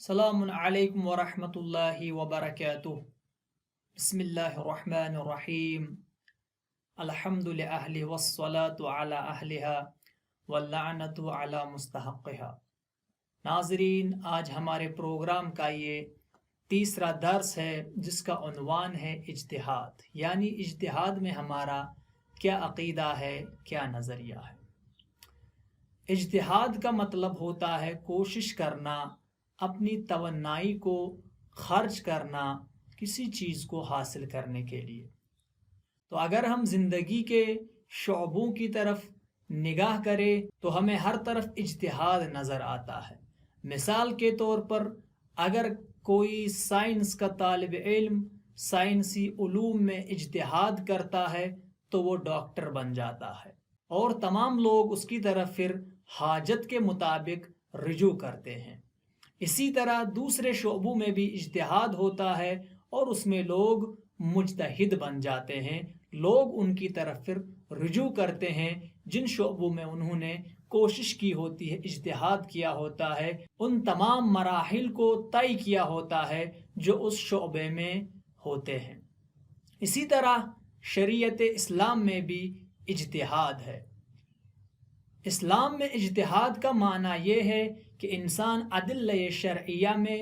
السلام علیکم ورحمۃ اللہ وبرکاتہ۔ بسم اللہ الرحمن الرحیم۔ الحمد للہ والصلاة علی اہلہا واللعنۃ علی مستحقہا۔ ناظرین، آج ہمارے پروگرام کا یہ تیسرا درس ہے جس کا عنوان ہے اجتہاد، یعنی اجتہاد میں ہمارا کیا عقیدہ ہے، کیا نظریہ ہے۔ اجتہاد کا مطلب ہوتا ہے کوشش کرنا، اپنی توانائی کو خرچ کرنا کسی چیز کو حاصل کرنے کے لیے۔ تو اگر ہم زندگی کے شعبوں کی طرف نگاہ کریں تو ہمیں ہر طرف اجتہاد نظر آتا ہے۔ مثال کے طور پر اگر کوئی سائنس کا طالب علم سائنسی علوم میں اجتہاد کرتا ہے تو وہ ڈاکٹر بن جاتا ہے، اور تمام لوگ اس کی طرف پھر حاجت کے مطابق رجوع کرتے ہیں۔ اسی طرح دوسرے شعبوں میں بھی اجتہاد ہوتا ہے اور اس میں لوگ مجتہد بن جاتے ہیں، لوگ ان کی طرف پھر رجوع کرتے ہیں جن شعبوں میں انہوں نے کوشش کی ہوتی ہے، اجتہاد کیا ہوتا ہے، ان تمام مراحل کو طے کیا ہوتا ہے جو اس شعبے میں ہوتے ہیں۔ اسی طرح شریعت اسلام میں بھی اجتہاد ہے۔ اسلام میں اجتہاد کا معنی یہ ہے کہ انسان ادلہ شرعیہ میں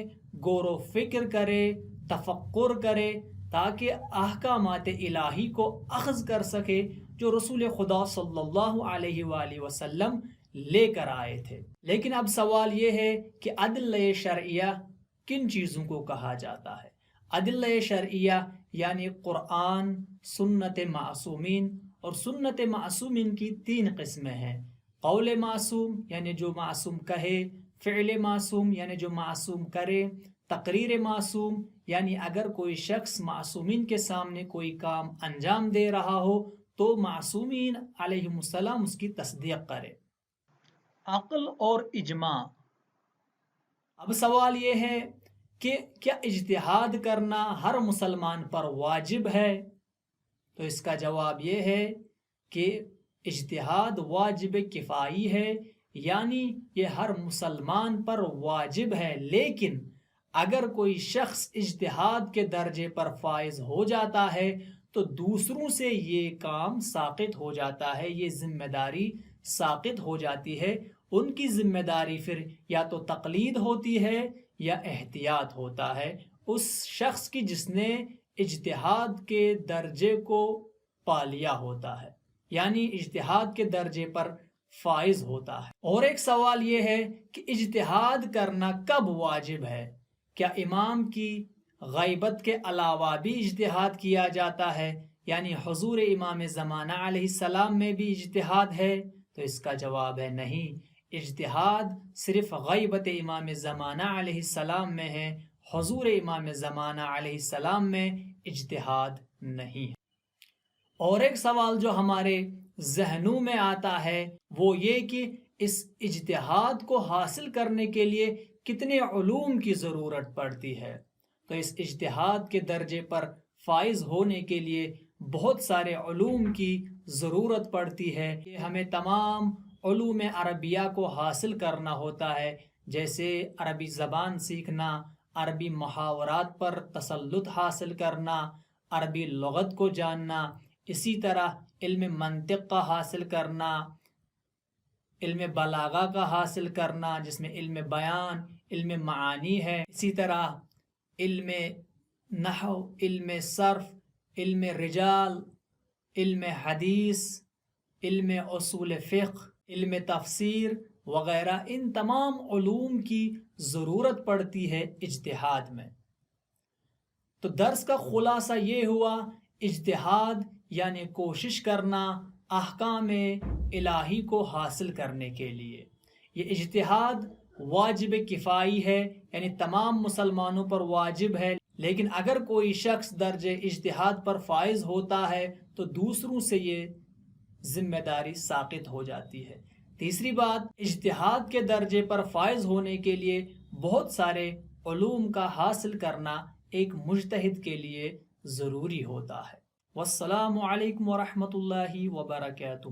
غور و فکر کرے، تفکر کرے، تاکہ احکامات الہی کو اخذ کر سکے جو رسول خدا صلی اللہ علیہ وآلہ وسلم لے کر آئے تھے۔ لیکن اب سوال یہ ہے کہ ادلہ شرعیہ کن چیزوں کو کہا جاتا ہے؟ ادلہ شرعیہ یعنی قرآن، سنت معصومین، اور سنت معصومین کی تین قسمیں ہیں: قول معصوم یعنی جو معصوم کہے، فعل معصوم یعنی جو معصوم کرے، تقریر معصوم یعنی اگر کوئی شخص معصومین کے سامنے کوئی کام انجام دے رہا ہو تو معصومین علیہم السلام اس کی تصدیق کرے۔ عقل اور اجماع۔ اب سوال یہ ہے کہ کیا اجتہاد کرنا ہر مسلمان پر واجب ہے؟ تو اس کا جواب یہ ہے کہ اجتہاد واجب کفائی ہے، یعنی یہ ہر مسلمان پر واجب ہے، لیکن اگر کوئی شخص اجتہاد کے درجے پر فائز ہو جاتا ہے تو دوسروں سے یہ کام ساقط ہو جاتا ہے، یہ ذمہ داری ساقط ہو جاتی ہے۔ ان کی ذمہ داری پھر یا تو تقلید ہوتی ہے یا احتیاط ہوتا ہے اس شخص کی جس نے اجتہاد کے درجے کو پا لیا ہوتا ہے، یعنی اجتہاد کے درجے پر فائز ہوتا ہے۔ اور ایک سوال یہ ہے کہ اجتہاد کرنا کب واجب ہے؟ کیا امام کی غیبت کے علاوہ بھی اجتہاد کیا جاتا ہے، یعنی حضور امام زمانہ علیہ السلام میں بھی اجتہاد ہے؟ تو اس کا جواب ہے نہیں، اجتہاد صرف غیبت امام زمانہ علیہ السلام میں ہے، حضور امام زمانہ علیہ السلام میں اجتہاد نہیں ہے۔ اور ایک سوال جو ہمارے ذہنوں میں آتا ہے وہ یہ کہ اس اجتہاد کو حاصل کرنے کے لیے کتنے علوم کی ضرورت پڑتی ہے؟ تو اس اجتہاد کے درجے پر فائز ہونے کے لیے بہت سارے علوم کی ضرورت پڑتی ہے کہ ہمیں تمام علوم عربیہ کو حاصل کرنا ہوتا ہے، جیسے عربی زبان سیکھنا، عربی محاورات پر تسلط حاصل کرنا، عربی لغت کو جاننا، اسی طرح علم منطق کا حاصل کرنا، علم بلاغہ کا حاصل کرنا جس میں علم بیان، علم معانی ہے، اسی طرح علم نحو، علم صرف، علم رجال، علم حدیث، علم اصول فقہ، علم تفسیر وغیرہ۔ ان تمام علوم کی ضرورت پڑتی ہے اجتہاد میں۔ تو درس کا خلاصہ یہ ہوا، اجتہاد یعنی کوشش کرنا احکام الہی کو حاصل کرنے کے لیے۔ یہ اجتہاد واجب کفائی ہے، یعنی تمام مسلمانوں پر واجب ہے، لیکن اگر کوئی شخص درجے اجتہاد پر فائز ہوتا ہے تو دوسروں سے یہ ذمہ داری ساقط ہو جاتی ہے۔ تیسری بات، اجتہاد کے درجے پر فائز ہونے کے لیے بہت سارے علوم کا حاصل کرنا ایک مجتہد کے لیے ضروری ہوتا ہے۔ والسلام علیکم ورحمۃ اللہ وبرکاتہ۔